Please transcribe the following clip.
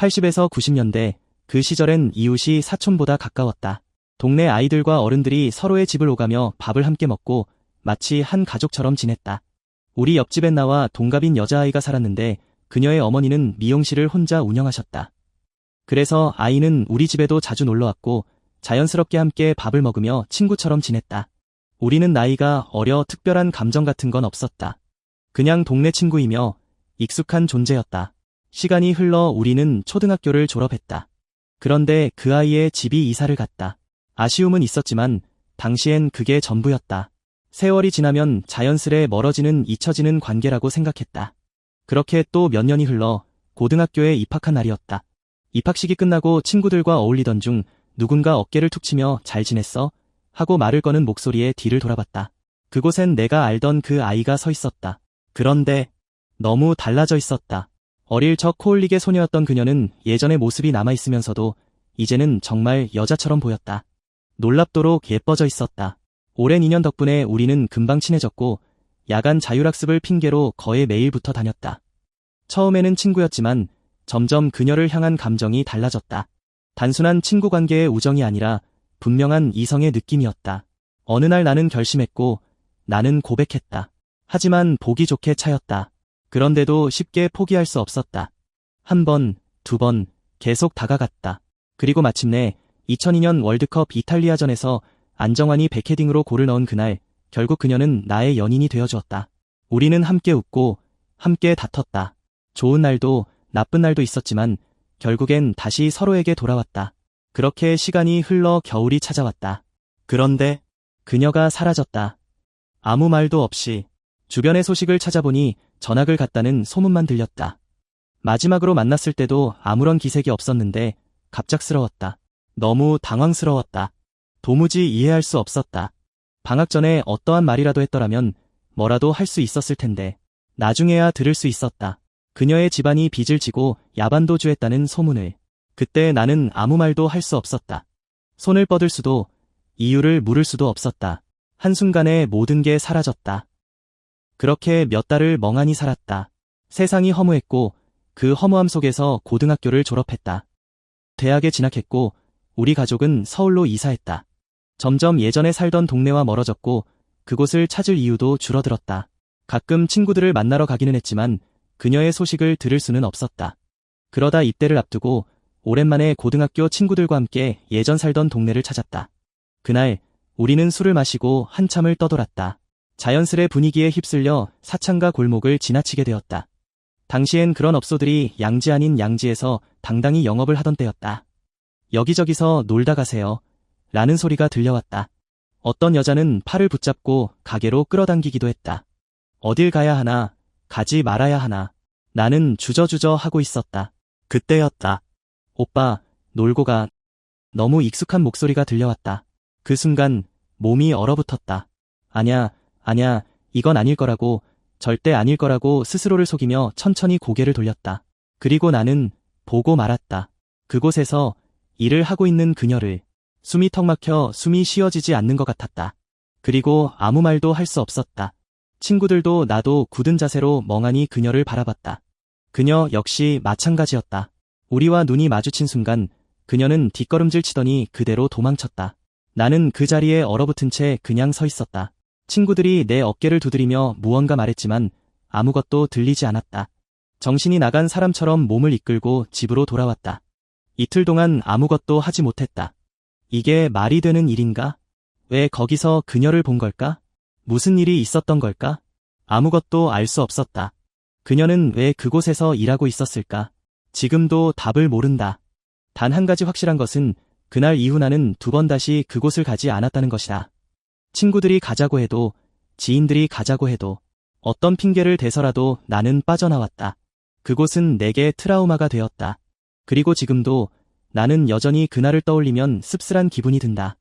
80에서 90년대, 그 시절엔 이웃이 사촌보다 가까웠다. 동네 아이들과 어른들이 서로의 집을 오가며 밥을 함께 먹고 마치 한 가족처럼 지냈다. 우리 옆집엔 나와 동갑인 여자아이가 살았는데 그녀의 어머니는 미용실을 혼자 운영하셨다. 그래서 아이는 우리 집에도 자주 놀러왔고 자연스럽게 함께 밥을 먹으며 친구처럼 지냈다. 우리는 나이가 어려 특별한 감정 같은 건 없었다. 그냥 동네 친구이며 익숙한 존재였다. 시간이 흘러 우리는 초등학교를 졸업했다. 그런데 그 아이의 집이 이사를 갔다. 아쉬움은 있었지만 당시엔 그게 전부였다. 세월이 지나면 자연스레 멀어지는 잊혀지는 관계라고 생각했다. 그렇게 또 몇 년이 흘러 고등학교에 입학한 날이었다. 입학식이 끝나고 친구들과 어울리던 중 누군가 어깨를 툭 치며 잘 지냈어? 하고 말을 거는 목소리에 뒤를 돌아봤다. 그곳엔 내가 알던 그 아이가 서 있었다. 그런데 너무 달라져 있었다. 어릴 적 코올릭의 소녀였던 그녀는 예전의 모습이 남아있으면서도 이제는 정말 여자처럼 보였다. 놀랍도록 예뻐져 있었다. 오랜 인연 덕분에 우리는 금방 친해졌고 야간 자율학습을 핑계로 거의 매일 붙어 다녔다. 처음에는 친구였지만 점점 그녀를 향한 감정이 달라졌다. 단순한 친구 관계의 우정이 아니라 분명한 이성의 느낌이었다. 어느 날 나는 결심했고 나는 고백했다. 하지만 보기 좋게 차였다. 그런데도 쉽게 포기할 수 없었다. 한 번, 두 번, 계속 다가갔다. 그리고 마침내 2002년 월드컵 이탈리아전에서 안정환이 백헤딩으로 골을 넣은 그날, 결국 그녀는 나의 연인이 되어주었다. 우리는 함께 웃고 함께 다퉜다. 좋은 날도 나쁜 날도 있었지만 결국엔 다시 서로에게 돌아왔다. 그렇게 시간이 흘러 겨울이 찾아왔다. 그런데 그녀가 사라졌다. 아무 말도 없이. 주변의 소식을 찾아보니 전학을 갔다는 소문만 들렸다. 마지막으로 만났을 때도 아무런 기색이 없었는데 갑작스러웠다. 너무 당황스러웠다. 도무지 이해할 수 없었다. 방학 전에 어떠한 말이라도 했더라면 뭐라도 할 수 있었을 텐데 나중에야 들을 수 있었다. 그녀의 집안이 빚을 지고 야반도주했다는 소문을. 그때 나는 아무 말도 할 수 없었다. 손을 뻗을 수도 이유를 물을 수도 없었다. 한순간에 모든 게 사라졌다. 그렇게 몇 달을 멍하니 살았다. 세상이 허무했고 그 허무함 속에서 고등학교를 졸업했다. 대학에 진학했고 우리 가족은 서울로 이사했다. 점점 예전에 살던 동네와 멀어졌고 그곳을 찾을 이유도 줄어들었다. 가끔 친구들을 만나러 가기는 했지만 그녀의 소식을 들을 수는 없었다. 그러다 입대를 앞두고 오랜만에 고등학교 친구들과 함께 예전 살던 동네를 찾았다. 그날 우리는 술을 마시고 한참을 떠돌았다. 자연스레 분위기에 휩쓸려 사창가 골목을 지나치게 되었다. 당시엔 그런 업소들이 양지 아닌 양지에서 당당히 영업을 하던 때였다. 여기저기서 놀다 가세요. 라는 소리가 들려왔다. 어떤 여자는 팔을 붙잡고 가게로 끌어당기기도 했다. 어딜 가야 하나, 가지 말아야 하나. 나는 주저주저 하고 있었다. 그때였다. 오빠, 놀고 가. 너무 익숙한 목소리가 들려왔다. 그 순간 몸이 얼어붙었다. 아냐, 이건 아닐 거라고, 절대 아닐 거라고 스스로를 속이며 천천히 고개를 돌렸다. 그리고 나는 보고 말았다. 그곳에서 일을 하고 있는 그녀를. 숨이 턱 막혀 숨이 쉬어지지 않는 것 같았다. 그리고 아무 말도 할 수 없었다. 친구들도 나도 굳은 자세로 멍하니 그녀를 바라봤다. 그녀 역시 마찬가지였다. 우리와 눈이 마주친 순간 그녀는 뒷걸음질 치더니 그대로 도망쳤다. 나는 그 자리에 얼어붙은 채 그냥 서 있었다. 친구들이 내 어깨를 두드리며 무언가 말했지만 아무것도 들리지 않았다. 정신이 나간 사람처럼 몸을 이끌고 집으로 돌아왔다. 이틀 동안 아무것도 하지 못했다. 이게 말이 되는 일인가? 왜 거기서 그녀를 본 걸까? 무슨 일이 있었던 걸까? 아무것도 알 수 없었다. 그녀는 왜 그곳에서 일하고 있었을까? 지금도 답을 모른다. 단 한 가지 확실한 것은 그날 이후 나는 두 번 다시 그곳을 가지 않았다는 것이다. 친구들이 가자고 해도, 지인들이 가자고 해도, 어떤 핑계를 대서라도 나는 빠져나왔다. 그곳은 내게 트라우마가 되었다. 그리고 지금도 나는 여전히 그날을 떠올리면 씁쓸한 기분이 든다.